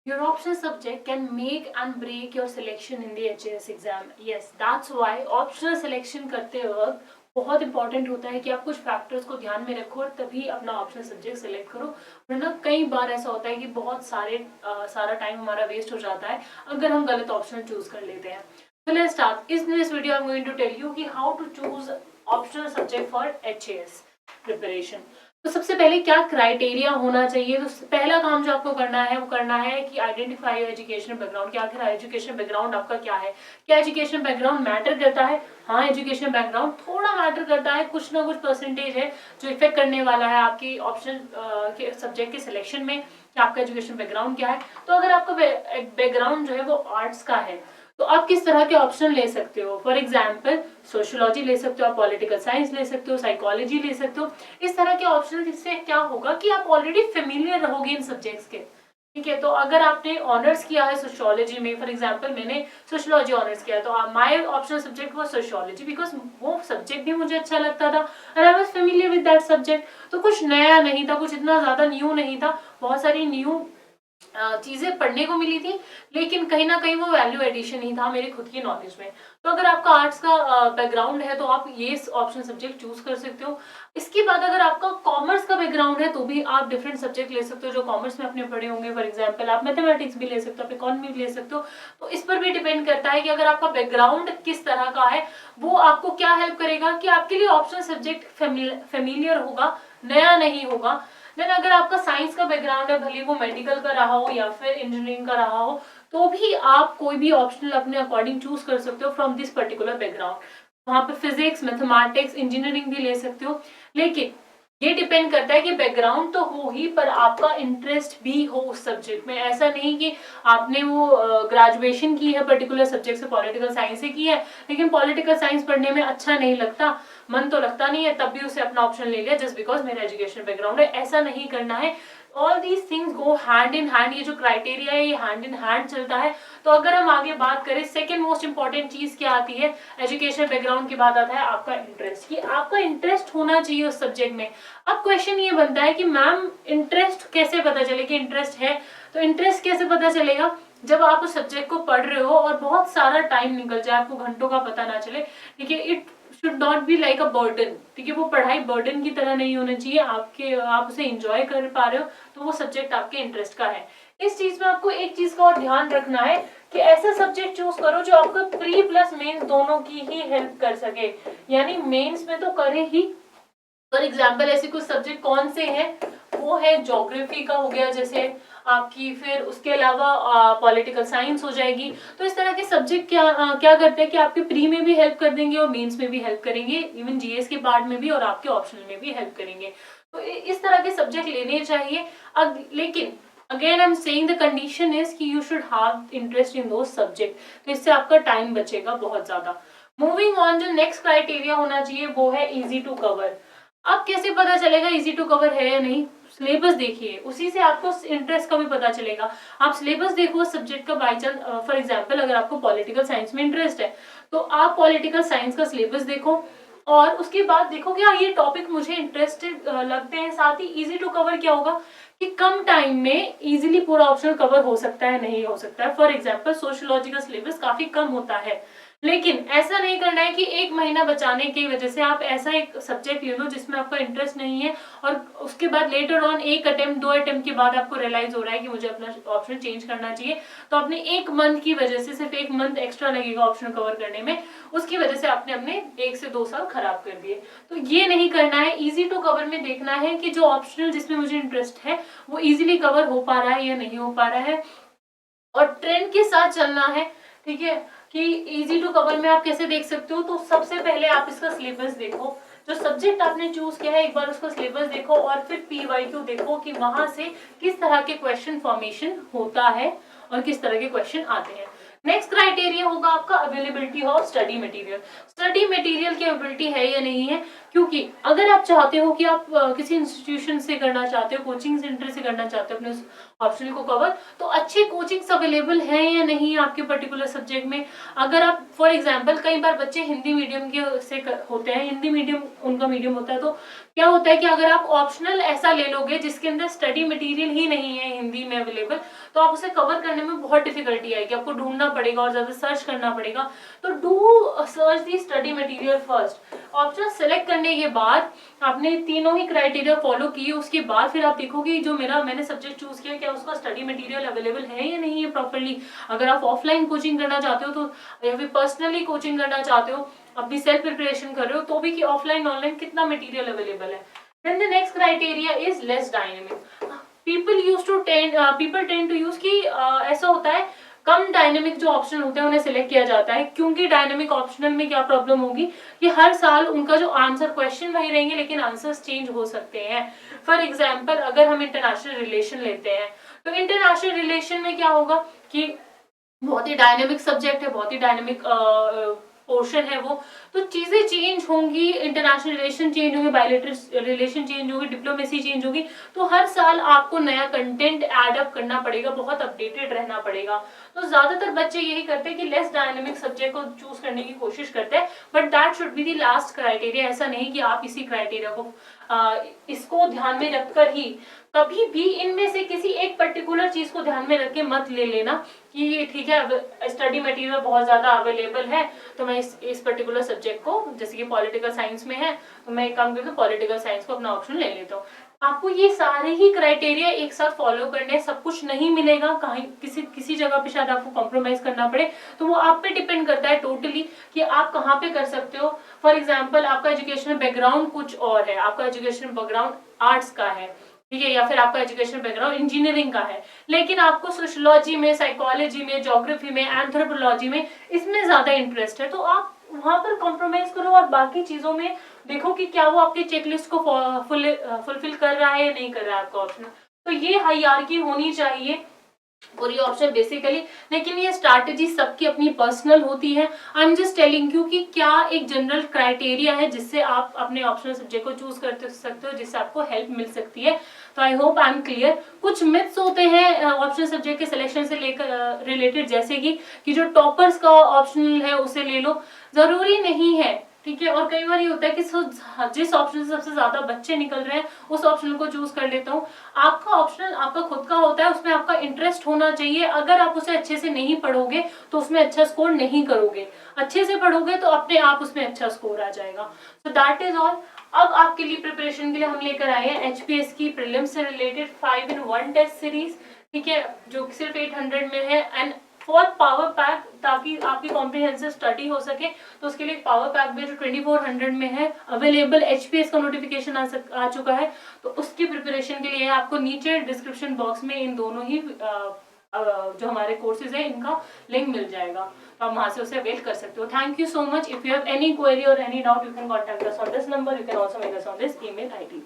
Your optional subject can make and break your selection in the HAS exam. Yes, that's why optional selection करते वक्त बहुत important होता है कि आप कुछ फैक्टर्स को ध्यान में रखो और तभी अपना ऑप्शनल सब्जेक्ट सेलेक्ट करो, वरना कई बार ऐसा होता है कि बहुत सारा टाइम हमारा वेस्ट हो जाता है अगर हम गलत ऑप्शन चूज कर लेते हैं. So let's start. In this video I'm going to tell you कि how to choose optional subject for HAS preparation. तो सबसे पहले क्या क्राइटेरिया होना चाहिए. तो पहला काम जो आपको करना है वो करना है कि आइडेंटिफाई योर एजुकेशनल बैकग्राउंड. कि आखिर एजुकेशन बैकग्राउंड आपका क्या है. क्या एजुकेशन बैकग्राउंड मैटर करता है? हाँ, एजुकेशन बैकग्राउंड थोड़ा मैटर करता है, कुछ ना कुछ परसेंटेज है जो इफेक्ट करने वाला है आपकी ऑप्शन के सब्जेक्ट के सिलेक्शन में कि आपका एजुकेशन बैकग्राउंड क्या है. तो अगर आपका बैकग्राउंड जो है वो आर्ट्स का है तो आप किस तरह के ऑप्शन ले सकते हो. फॉर एग्जाम्पल सोशियोलॉजी ले सकते हो, आप पॉलिटिकल साइंस ले सकते हो, साइकोलॉजी ले सकते हो. इस तरह के ऑप्शन, जिससे क्या होगा कि आप ऑलरेडी फेमिलियर रहोगे इन सब्जेक्ट्स के. ठीक है, तो अगर आपने ऑनर्स किया है सोशियोलॉजी में, फॉर एग्जांपल मैंने सोशियोलॉजी ऑनर्स किया, तो माय ऑप्शनल सब्जेक्ट वो सोशियोलॉजी, बिकॉज वो सब्जेक्ट भी मुझे अच्छा लगता था and I was familiar with that subject. तो कुछ नया नहीं था, कुछ इतना ज्यादा न्यू नहीं था, बहुत सारी न्यू चीजें पढ़ने को मिली थी, लेकिन कहीं ना कहीं वो वैल्यू एडिशन ही था मेरी खुद की नॉलेज में. तो अगर आपका आर्ट्स का बैकग्राउंड है तो आप ये ऑप्शन सब्जेक्ट चूज कर सकते हो. इसके बाद अगर आपका कॉमर्स का बैकग्राउंड है तो भी आप डिफरेंट सब्जेक्ट ले सकते हो जो कॉमर्स में अपने पढ़े होंगे. फॉर एग्जाम्पल आप मैथमेटिक्स भी ले सकते हो, आप इकोनॉमी भी ले सकते हो. तो इस पर भी डिपेंड करता है कि अगर आपका बैकग्राउंड किस तरह का है, वो आपको क्या हेल्प करेगा कि आपके लिए ऑप्शनल सब्जेक्ट फेमिलियर होगा, नया नहीं होगा. देन अगर आपका साइंस का बैकग्राउंड है, भले वो मेडिकल का रहा हो या फिर इंजीनियरिंग का रहा हो, तो भी आप कोई भी ऑप्शनल अपने अकॉर्डिंग चूज कर सकते हो फ्रॉम दिस पर्टिकुलर बैकग्राउंड. वहां पे फिजिक्स, मैथमेटिक्स, इंजीनियरिंग भी ले सकते हो. लेकिन ये डिपेंड करता है कि बैकग्राउंड तो हो ही, पर आपका इंटरेस्ट भी हो उस सब्जेक्ट में. ऐसा नहीं कि आपने वो ग्रेजुएशन की है पर्टिकुलर सब्जेक्ट से, पॉलिटिकल साइंस से की है, लेकिन पॉलिटिकल साइंस पढ़ने में अच्छा नहीं लगता, मन तो लगता नहीं है, तब भी उसे अपना ऑप्शन ले लिया जस्ट बिकॉज मेरा एजुकेशन बैकग्राउंड है. ऐसा नहीं करना है. All these things go hand in hand. ये जो क्राइटेरिया है ये हैंड इन हैंड चलता है. तो अगर हम आगे बात करें, सेकेंड मोस्ट इंपॉर्टेंट चीज क्या आती है एजुकेशन बैकग्राउंड के बाद, आता है आपका इंटरेस्ट. कि आपका इंटरेस्ट होना चाहिए उस सब्जेक्ट में. अब क्वेश्चन ये बनता है कि मैम इंटरेस्ट कैसे पता चले कि इंटरेस्ट है. तो इंटरेस्ट कैसे पता चलेगा? जब आप उस सब्जेक्ट को पढ़ रहे हो और बहुत सारा टाइम निकल जाए, आपको घंटों का पता ना चले. ठीक है, it should not be like a burden. ठीक है, वो पढ़ाई बर्डन की तरह नहीं होना चाहिए. आप उसे एंजॉय कर पा रहे हो तो वो सब्जेक्ट आपके इंटरेस्ट का है. इस चीज में आपको एक चीज का और ध्यान रखना है कि ऐसा सब्जेक्ट चूज करो जो आपको प्री प्लस मेंस दोनों की ही हेल्प कर सके. यानी मेंस में तो करे ही. फॉर एग्जाम्पल ऐसे कुछ सब्जेक्ट कौन से हैं, वो है ज्योग्राफी का हो गया जैसे आपकी, फिर उसके अलावा पॉलिटिकल साइंस हो जाएगी. तो इस तरह के सब्जेक्ट क्या करते हैं कि आपके प्री में भी हेल्प कर देंगे और मेंस में भी हेल्प करेंगे, इवन जीएस के पार्ट में भी और आपके ऑप्शनल में भी हेल्प करेंगे. तो इस तरह के सब्जेक्ट लेने चाहिए. लेकिन again I am saying the condition is कि you should have interest in those subject. तो इससे आपका टाइम बचेगा बहुत ज्यादा. मूविंग ऑन, जो नेक्स्ट क्राइटेरिया होना चाहिए वो है इजी टू कवर. अब कैसे पता चलेगा इजी टू कवर है या नहीं? सिलेबस देखिए, उसी से आपको इंटरेस्ट का भी पता चलेगा. आप सिलेबस देखो सब्जेक्ट का. बाई चांस फॉर एग्जाम्पल अगर आपको पॉलिटिकल साइंस में इंटरेस्ट है तो आप पॉलिटिकल साइंस का सिलेबस देखो और उसके बाद देखो कि हाँ ये टॉपिक मुझे इंटरेस्टेड लगते हैं. साथ ही इजी टू कवर क्या होगा कि कम टाइम में इजीली पूरा ऑप्शन कवर हो सकता है, नहीं हो सकता है. फॉर एग्जाम्पल सोशियोलॉजी का सिलेबस काफी कम होता है, लेकिन ऐसा नहीं करना है कि एक महीना बचाने की वजह से आप ऐसा एक सब्जेक्ट ले लो जिसमें आपका इंटरेस्ट नहीं है और उसके बाद लेटर ऑन एक अटेम्प्ट, दो अटेम्प्ट के बाद आपको रियलाइज हो रहा है कि मुझे अपना ऑप्शन चेंज करना चाहिए. तो आपने एक मंथ की वजह से, सिर्फ एक मंथ एक्स्ट्रा लगेगा ऑप्शन कवर करने में, उसकी वजह से आपने अपने 1 से 2 साल खराब कर दिए. तो ये नहीं करना है. इजी टू कवर में देखना है कि जो ऑप्शनल जिसमें मुझे इंटरेस्ट है वो इजिली कवर हो पा रहा है या नहीं हो पा रहा है, और ट्रेंड के साथ चलना है. ठीक है, कि इजी टू कवर में आप कैसे देख सकते हो. तो सबसे पहले आप इसका सिलेबस देखो, जो सब्जेक्ट आपने चूज किया है एक बार उसका सिलेबस देखो और फिर पीवाईक्यू देखो कि वहां से किस तरह के क्वेश्चन फॉर्मेशन होता है और किस तरह के क्वेश्चन आते हैं. नेक्स्ट क्राइटेरिया होगा आपका availability of study material. Study material की अवेलेबिलिटी है या नहीं है, क्योंकि अगर आप चाहते हो कि आप किसी इंस्टीट्यूशन से करना चाहते हो, कोचिंग सेंटर से करना चाहते हो अपने ऑप्शनल को कवर, तो अच्छी कोचिंग्स अवेलेबल हैं या नहीं आपके पर्टिकुलर सब्जेक्ट में। अगर आप फॉर एग्जांपल, कई बार बच्चे हिंदी मीडियम के से होते हैं, हिंदी मीडियम उनका मीडियम होता है, तो क्या होता है कि अगर आप ऑप्शनल ऐसा ले लोगे जिसके अंदर स्टडी मटेरियल ही नहीं है हिंदी में अवेलेबल, तो आप उसे कवर करने में बहुत डिफिकल्टी आएगी, आपको ढूंढना पड़ेगा और ज्यादा सर्च करना पड़ेगा। तो do search the study material first. Option select करने के बाद आपने तीनों ही क्राइटेरिया फॉलो किए, उसके बाद फिर आप देखोगे जो मैंने सब्जेक्ट चूज किया, क्या उसका स्टडी मटेरियल अवेलेबल है या नहीं है प्रॉपरली। अगर आप ऑफलाइन कोचिंग करना चाहते हो तो, या फिर पर्सनली कोचिंग करना चाहते हो, अपनी सेल्फ प्रिपरेशन कर रहे हो, तो भी कि ऑफलाइन ऑनलाइन कितना मटेरियल अवेलेबल है। Then the next criteria is less dynamic. People tend to use कि ऐसा होता है कम डायनेमिक जो ऑप्शन होते हैं उन्हें सिलेक्ट किया जाता है, क्योंकि डायनेमिक ऑप्शनल में क्या प्रॉब्लम होगी कि हर साल उनका जो आंसर, क्वेश्चन वही रहेंगे लेकिन आंसर्स चेंज हो सकते हैं। फॉर एग्जांपल अगर हम इंटरनेशनल रिलेशन लेते हैं, तो इंटरनेशनल रिलेशन में क्या होगा कि बहुत ही डायनेमिक सब्जेक्ट है, बहुत ही डायनेमिक पोर्शन है वो, तो चीजें चेंज होंगी, इंटरनेशनल रिलेशन चेंज होंगे, बायलैटरल रिलेशन चेंज होगी, डिप्लोमेसी चेंज होगी, तो हर साल आपको नया कंटेंट ऐड अप करना पड़ेगा, बहुत अपडेटेड रहना पड़ेगा। तो ज्यादातर बच्चे यही करते हैं कि लेस डायनेमिक सब्जेक्ट को चूज करने की कोशिश करते हैं, but that should be the last criteria. ऐसा नहीं कि आप इसी क्राइटेरिया को इसको ध्यान में रखकर ही कभी भी इनमें से किसी एक पर्टिकुलर चीज को ध्यान में रख के मत ले लेना कि ठीक है स्टडी मटेरियल बहुत ज्यादा अवेलेबल है तो मैं इस पर्टिकुलर सब्जेक्ट को, जैसे कि पॉलिटिकल साइंस में है तो मैं एक काम करके पॉलिटिकल साइंस को अपना ऑप्शन ले लेता हूँ। आपको ये सारे ही क्राइटेरिया एक साथ फॉलो करने, सब कुछ नहीं मिलेगा, कहीं किसी जगह पे शायद आपको कॉम्प्रोमाइज करना पड़े, तो वो आप पे डिपेंड करता है टोटली कि आप कहाँ पे कर सकते हो। फॉर एग्जाम्पल आपका एजुकेशनल बैकग्राउंड कुछ और है, आपका एजुकेशनल बैकग्राउंड आर्ट्स का है, ठीक है, या फिर आपका एजुकेशनल बैकग्राउंड इंजीनियरिंग का है, लेकिन आपको सोशियोलॉजी में, साइकोलॉजी में, ज्योग्राफी में, एंथ्रोपोलॉजी में इसमें ज्यादा इंटरेस्ट है, तो आप वहां पर कॉम्प्रोमाइज करो और बाकी चीजों में देखो कि क्या वो आपकी चेकलिस्ट को फुलफिल कर रहा है या नहीं कर रहा है आपका ऑप्शन। तो ये हायरार्की होनी चाहिए पूरी ऑप्शन बेसिकली, लेकिन ये स्ट्रैटेजी सबकी अपनी पर्सनल होती है। I am just telling you कि क्या एक जनरल क्राइटेरिया है जिससे आप अपने ऑप्शनल सब्जेक्ट को चूज कर सकते हो, जिससे आपको हेल्प मिल सकती है। तो I hope I am clear. कुछ मिथ्स होते हैं ऑप्शनल सब्जेक्ट के सिलेक्शन से लेकर रिलेटेड, जैसे कि जो टॉपर्स का ऑप्शनल है उसे ले लो, जरूरी नहीं है, ठीक है। और कई बार ये होता है कि जिस ऑप्शन से सबसे ज्यादा बच्चे निकल रहे हैं उस ऑप्शन को चूज कर लेता हूँ। आपका ऑप्शनल आपका खुद का होता है, उसमें आपका इंटरेस्ट होना चाहिए। अगर आप उसे अच्छे से नहीं पढ़ोगे तो उसमें अच्छा स्कोर नहीं करोगे, अच्छे से पढ़ोगे तो अपने आप उसमें अच्छा स्कोर आ जाएगा। So that is all. अब आपके लिए प्रिपरेशन के लिए हम लेकर आए हैं एचपीएस की प्रीलिम्स से रिलेटेड 5-in-1 टेस्ट सीरीज, ठीक है, जो सिर्फ 800 में है, एंड फॉर पावर पैक, ताकि आपकी कॉम्प्रिहेंसिव स्टडी हो सके, तो उसके लिए पावर पैक भी जो 2400 में है अवेलेबल। एचपीएस का नोटिफिकेशन आ चुका है, तो उसकी प्रिपरेशन के लिए आपको नीचे डिस्क्रिप्शन बॉक्स में इन दोनों ही जो हमारे कोर्सेज है इनका लिंक मिल जाएगा, तो आप वहां से उसे अवेल कर सकते हो। Thank you so much. If you have any query और any doubt you can contact us on this number, you can also mail us on this email ID.